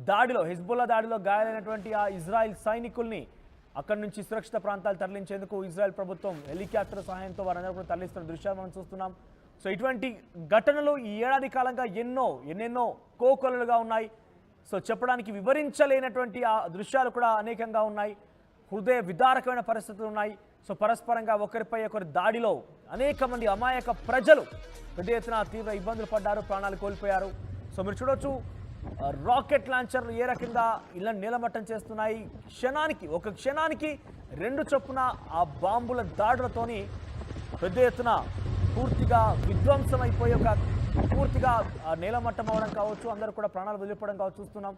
దాడిలో హిజ్బుల్లా దాడిలో గాయాలైనటువంటి ఆ ఇజ్రాయెల్ సైనికుల్ని అక్కడి నుంచి సురక్షిత ప్రాంతాలు తరలించేందుకు ఇజ్రాయెల్ ప్రభుత్వం హెలికాప్టర్ సహాయంతో వారందరూ కూడా తరలిస్తున్న దృశ్యాలు మనం చూస్తున్నాం. సో ఇటువంటి ఘటనలు ఈ ఏడాది కాలంగా ఎన్నెన్నో కోకొల్లలుగా ఉన్నాయి. సో చెప్పడానికి వివరించలేనటువంటి ఆ దృశ్యాలు కూడా అనేకంగా ఉన్నాయి. హృదయ విదారకమైన పరిస్థితులు ఉన్నాయి. సో పరస్పరంగా ఒకరిపై ఒకరి దాడిలో అనేక మంది అమాయక ప్రజలు పెద్ద ఎత్తున తీవ్ర ఇబ్బందులు పడ్డారు, ప్రాణాలు కోల్పోయారు. సో మీరు చూడొచ్చు రాకెట్ లాంచర్లు ఏ రకంగా ఇలా నీలమట్టం చేస్తున్నాయి. ఒక క్షణానికి 2 చొప్పున ఆ బాంబుల దాడులతోని పెద్ద ఎత్తున పూర్తిగా విధ్వంసం అయిపోయి పూర్తిగా నీలమట్టం అవడం కావచ్చు, అందరూ కూడా ప్రాణాలు వదిలిపోవడం కావచ్చు చూస్తున్నాం.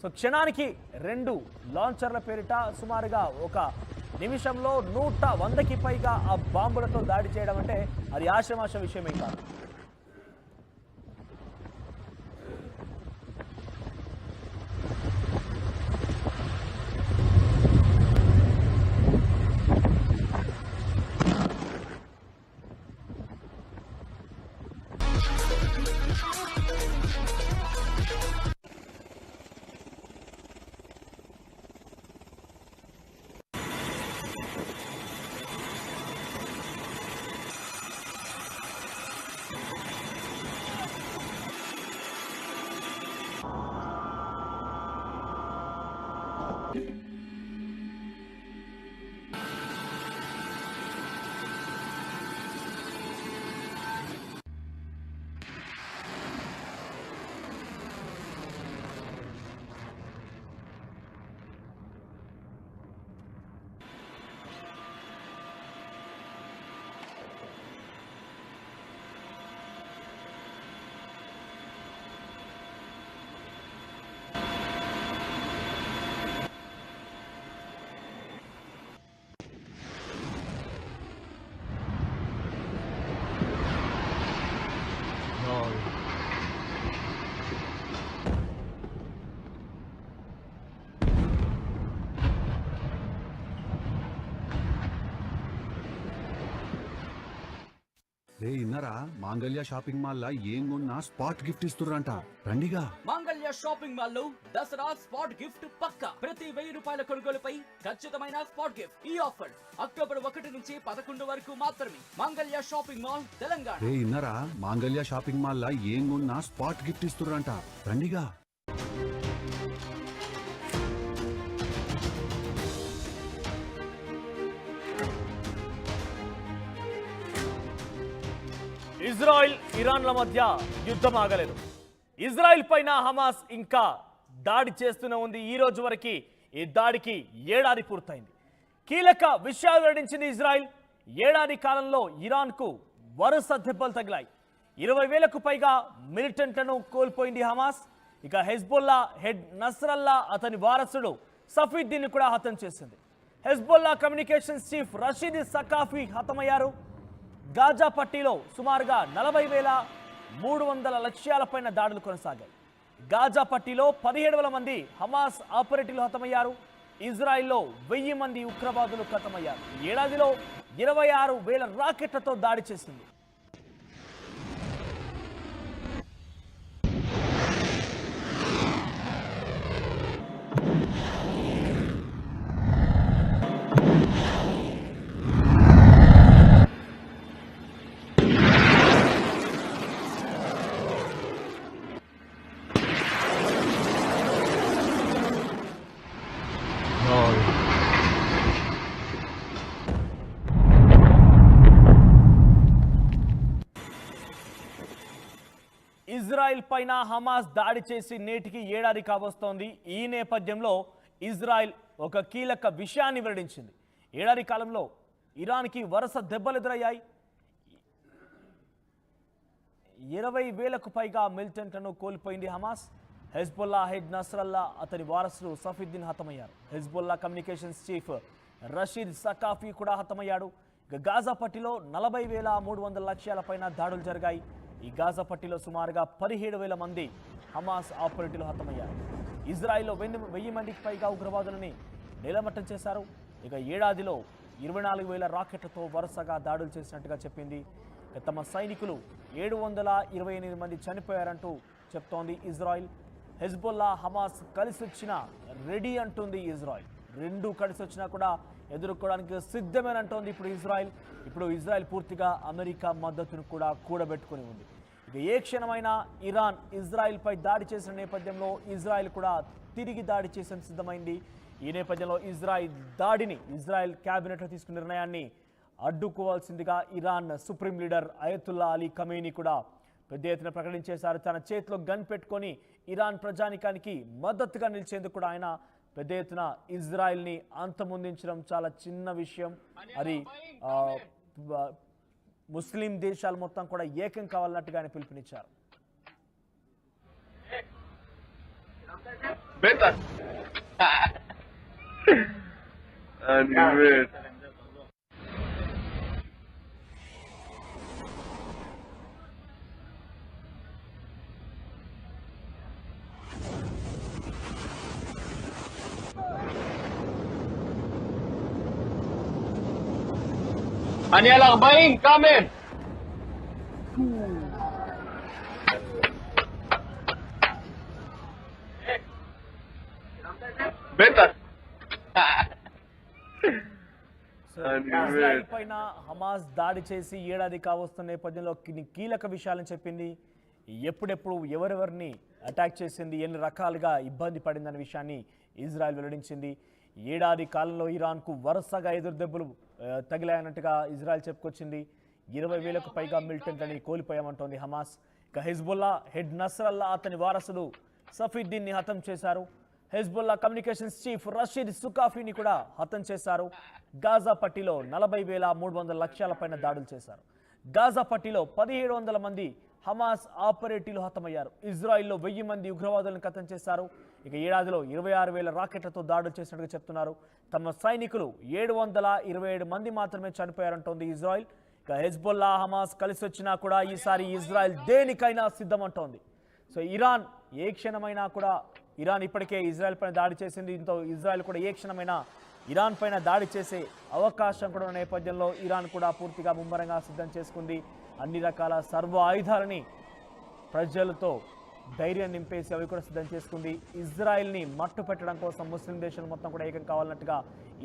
సో క్షణానికి 2 లాంచర్ల పేరిట సుమారుగా ఒక నిమిషంలో 100కి పైగా ఆ బాంబులతో దాడి చేయడం అంటే అది ఆషమాష విషయమే కాదు. ఇన్నరా మాంగళ్య షాపింగ్ మాల్ లా ఏం కొన్నా స్పాట్ గిఫ్ట్ ఇస్తుర్రంట. రండిగా మాంగళ్య షాపింగ్ మాల్ లో దసరా స్పాట్ గిఫ్ట్ పక్కా. ప్రతి 1000 రూపాయల కొనుగోలుపై ఖచ్చితమైన స్పాట్ గిఫ్ట్. ఈ ఆఫర్ అక్టోబర్ 1 నుంచి 11 వరకు మాత్రమే. మాంగళ్య షాపింగ్ మాల్ తెలంగాణ. ఇన్నరా మాంగళ్య షాపింగ్ మాల్ లా ఏం కొన్నా స్పాట్ గిఫ్ట్ ఇస్తుర్రంట. రండిగా ఇజ్రాయెల్ ఇరాన్ల మధ్య యుద్ధం ఆగలేదు. ఇజ్రాయెల్ పైన హమాస్ ఇంకా దాడి చేస్తూనే ఉంది. ఈ రోజు వరకు ఈ దాడికి ఏడాది పూర్తయింది. కీలక విషయాలు వెల్లడించింది ఇజ్రాయెల్. ఏడాది కాలంలో ఇరాన్కు వరుస దెబ్బలు తగిలాయి. 20,000కు పైగా మిలిటెంట్లను కోల్పోయింది హమాస్. ఇక హెజ్బుల్లా హెడ్ నస్రల్లా అతని వారసుడు సఫీద్దీన్ కూడా హతం చేసింది. Hezbollah communications chief Rashid Saqafi హతమయ్యారు. గాజా పట్టీలో సుమారుగా 40,300 లక్ష్యాలపైన దాడులు కొనసాగాయి. గాజా పట్టీలో 17,000 మంది హమాస్ ఆపరేటివ్లు హతమయ్యారు. ఇజ్రాయెల్లో 1000 మంది ఉగ్రవాదులు హతమయ్యారు. ఏడాదిలో 26,000 రాకెట్లతో దాడి చేసింది. ఇజ్రాయెల్ పైన హమాస్ దాడి చేసి నేటికి ఏడాది కావస్తోంది. ఈ నేపథ్యంలో ఇజ్రాయెల్ ఒక కీలక విషయాన్ని వెల్లడించింది. ఏడాది కాలంలో ఇరాన్కి వరుస దెబ్బలు ఎదురయ్యాయి. 20,000కు పైగా మిలిటెంట్లను కోల్పోయింది హమాస్. హెజ్బుల్లా హెడ్ నస్రల్లా అతని వారసుడు సఫీద్దీన్ హతమయ్యారు. Hezbollah communications chief Rashid Saqafi కూడా హతమయ్యాడు. ఇక గాజా పట్టీలో 40,300 లక్ష్యాల పైన దాడులు జరిగాయి. ఈ గాజా పట్టీలో సుమారుగా 17,000 మంది హమాస్ ఆపరేటివ్లు హతమయ్యారు. ఇజ్రాయెల్లో 1000 మందికి పైగా ఉగ్రవాదులని నీలమట్టం చేశారు. ఇక ఏడాదిలో 24,000 రాకెట్లతో వరుసగా దాడులు చేసినట్టుగా చెప్పింది. తమ సైనికులు 728 మంది చనిపోయారంటూ చెప్తోంది ఇజ్రాయెల్. హెజ్బుల్లా హమాస్ కలిసి వచ్చినా రెడీ అంటుంది ఇజ్రాయెల్. రెండు కలిసి వచ్చినా కూడా ఎదుర్కోవడానికి సిద్ధమేనంటోంది ఇప్పుడు ఇజ్రాయెల్ పూర్తిగా అమెరికా మద్దతును కూడా కూడబెట్టుకుని ఉంది. ఇక ఏ క్షణమైనా ఇరాన్ ఇజ్రాయెల్పై దాడి చేసిన నేపథ్యంలో ఇజ్రాయెల్ కూడా తిరిగి దాడి చేసిన సిద్ధమైంది. ఈ నేపథ్యంలో ఇజ్రాయెల్ క్యాబినెట్లో తీసుకున్న నిర్ణయాన్ని అడ్డుకోవాల్సిందిగా Iran supreme leader Ayatollah Ali Khamenei కూడా పెద్ద ఎత్తున ప్రకటించేశారు. తన చేతిలో గన్ పెట్టుకొని ఇరాన్ ప్రజానికానికి మద్దతుగా నిలిచేందుకు కూడా ఆయన పెద్ద ఎత్తున ఇజ్రాయెల్ని అంతమొందించడం చాలా చిన్న విషయం. అది ముస్లిం దేశాలు మొత్తం కూడా ఏకం కావాలన్నట్టుగా ఆయన పిలుపునిచ్చారు. Aniel Arbain, coming! Better. Israel పైన హమాస్ దాడి చేసి ఏడాది కావస్తున్న నేపథ్యంలో కీలక విషయాలను చెప్పింది. ఎప్పుడెప్పుడు ఎవరెవరిని అటాక్ చేసింది, ఎన్ని రకాలుగా ఇబ్బంది పడిందనే విషయాన్ని ఇజ్రాయెల్ వెల్లడించింది. ఏడాది కాలంలో ఇరాన్కు వరుసగా ఎదురు దెబ్బలు తగిలాయన్నట్టుగా ఇజ్రాయెల్ చెప్పుకొచ్చింది. 20,000కు పైగా మిలిటెంట్లని కోల్పోయామంటోంది హమాస్. ఇక హెజ్బుల్లా హెడ్ నస్రల్లా అతని వారసుడు సఫీద్దీన్ని హతం చేశారు. హెజ్బుల్లా కమ్యూనికేషన్స్ చీఫ్ రషీద్ సుకాఫీని కూడా హతం చేశారు. గాజా పట్టీలో 40,300 లక్ష్యాల పైన దాడులు చేశారు. గాజా పట్టీలో 1,700 మంది హమాస్ ఆపరేటివ్లు హతమయ్యారు. ఇజ్రాయిల్లో 1000 మంది ఉగ్రవాదులను హతం చేశారు. ఇక ఏడాదిలో 26,000 రాకెట్లతో దాడులు చేసినట్టుగా చెప్తున్నారు. తమ సైనికులు 727 మంది మాత్రమే చనిపోయారంటోంది ఇజ్రాయిల్. ఇక హెజ్బుల్లా హమాస్ కలిసి వచ్చినా కూడా ఈసారి ఇజ్రాయిల్ దేనికైనా సిద్ధమంటోంది. సో ఇరాన్ ఏ క్షణమైనా కూడా ఇరాన్ ఇప్పటికే ఇజ్రాయెల్ పైన దాడి చేసింది. దీంతో ఇజ్రాయెల్ కూడా ఏ క్షణమైనా ఇరాన్ పైన దాడి చేసే అవకాశం కూడా ఉన్న నేపథ్యంలో ఇరాన్ కూడా పూర్తిగా ముమ్మరంగా సిద్ధం చేసుకుంది. అన్ని రకాల సర్వ ఆయుధాలని ప్రజలతో ధైర్యం నింపేసి అవి కూడా సిద్ధం చేసుకుంది. ఇజ్రాయెల్ని మట్టు పెట్టడం కోసం ముస్లిం దేశాలు మొత్తం కూడా ఏకం కావాలన్నట్టుగా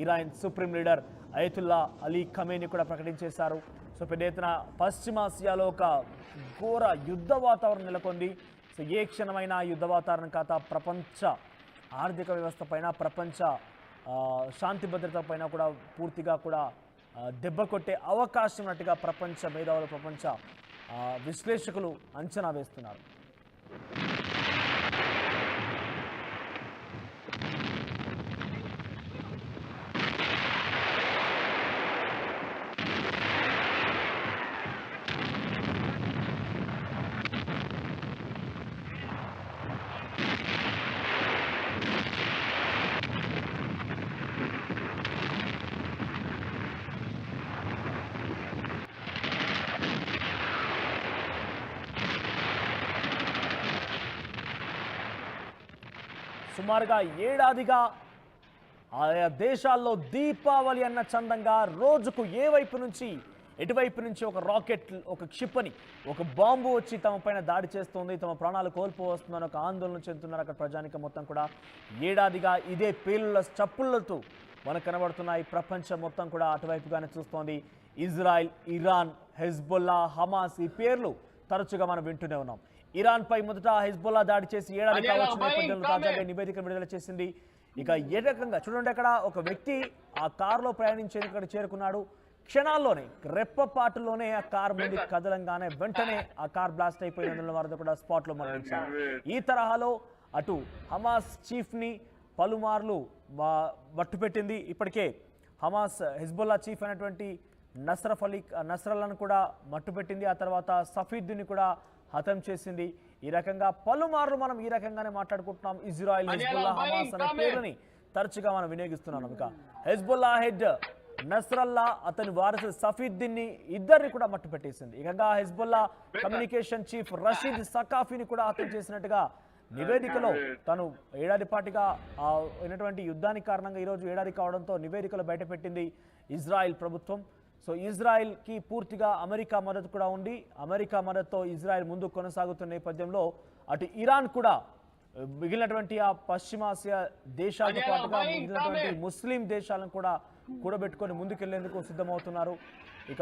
Iran supreme leader Ayatollah Ali Khamenei కూడా ప్రకటించేశారు. సో పెద్ద ఎత్తున పశ్చిమాసియాలో ఒక ఘోర యుద్ధ వాతావరణం నెలకొంది. సో ఏ క్షణమైనా యుద్ధ వాతావరణం కాత ప్రపంచ ఆర్థిక వ్యవస్థ పైన, ప్రపంచ శాంతి భద్రత పైన కూడా పూర్తిగా కూడా దెబ్బ కొట్టే అవకాశం ఉన్నట్టుగా ప్రపంచ మేధావులు, ప్రపంచ విశ్లేషకులు అంచనా వేస్తున్నారు. సుమారుగా ఏడాదిగా ఆయా దేశాల్లో దీపావళి అన్న చందంగా రోజుకు ఎటువైపు నుంచి ఒక రాకెట్, ఒక క్షిపణి, ఒక బాంబు వచ్చి తమ పైన దాడి చేస్తుంది, తమ ప్రాణాలు కోల్పోవస్తుందని ఒక ఆందోళన చెందుతున్నారు అక్కడ ప్రజానికం మొత్తం కూడా. ఏడాదిగా ఇదే పేలుళ్ల చప్పుళ్లతో మనకు కనబడుతున్నాయి. ప్రపంచం మొత్తం కూడా అటువైపుగానే చూస్తోంది. ఇజ్రాయెల్, ఇరాన్, హెజ్బుల్లా, హమాస్ ఈ పేర్లు తరచుగా మనం వింటూనే ఉన్నాం. ఇరాన్ పై మొదట హెజ్బుల్లా దాడి చేసి ఏడాది కావచ్చు నేపథ్యంలో తాజాగా నివేదిక విడుదల చేసింది. ఇక ఏ రకంగా చూడండి, అక్కడ ఒక వ్యక్తి ఆ కారులో ప్రయాణించేందుకు అక్కడ చేరుకున్నాడు. క్షణాల్లోనే, రెప్పపాటులోనే ఆ కార్ ముందు కదలంగానే వెంటనే ఆ కార్ బ్లాస్ట్ అయిపోయినందున వారితో కూడా స్పాట్లో మరణించారు. ఈ తరహాలో అటు హమాస్ చీఫ్ని పలుమార్లు మట్టుపెట్టింది. ఇప్పటికే హమాస్ హెజ్బుల్లా చీఫ్ అయినటువంటి నస్రల్లాను కూడా మట్టుపెట్టింది. ఆ తర్వాత సఫీద్దీన్ని కూడా హతం చేసింది. ఈ రకంగా పలుమార్లు మనం ఈ రకంగానే మాట్లాడుకుంటున్నాం. ఇజ్రాయెల్, హెజ్బుల్లా, హమాస్ అనే పేరుని తరచుగా మనం వినియోగిస్తున్నాం. ఇక హెజ్బుల్లా హెడ్ నస్రల్లా, అతని వారసు సఫీద్దీన్ని ఇద్దరిని కూడా మట్టు పెట్టేసింది. ఇక హెజ్బుల్లా కమ్యూనికేషన్ చీఫ్ రషీద్ సకాఫీని కూడా హతం చేసినట్టుగా నివేదికలో తను ఏడాది పాటుగా అయినటువంటి యుద్ధానికి కారణంగా ఈరోజు ఏడాది కావడంతో నివేదికలో బయటపెట్టింది ఇజ్రాయెల్ ప్రభుత్వం. సో ఇజ్రాయెల్కి పూర్తిగా అమెరికా మద్దతు కూడా ఉంది. అమెరికా మద్దతుతో ఇజ్రాయెల్ ముందు కొనసాగుతున్న నేపథ్యంలో అటు ఇరాన్ కూడా మిగిలినటువంటి ఆ పశ్చిమాసియా దేశాలతో పాటుగా మిగిలినటువంటి ముస్లిం దేశాలను కూడా కూడబెట్టుకొని ముందుకెళ్లేందుకు సిద్ధమవుతున్నారు. ఇక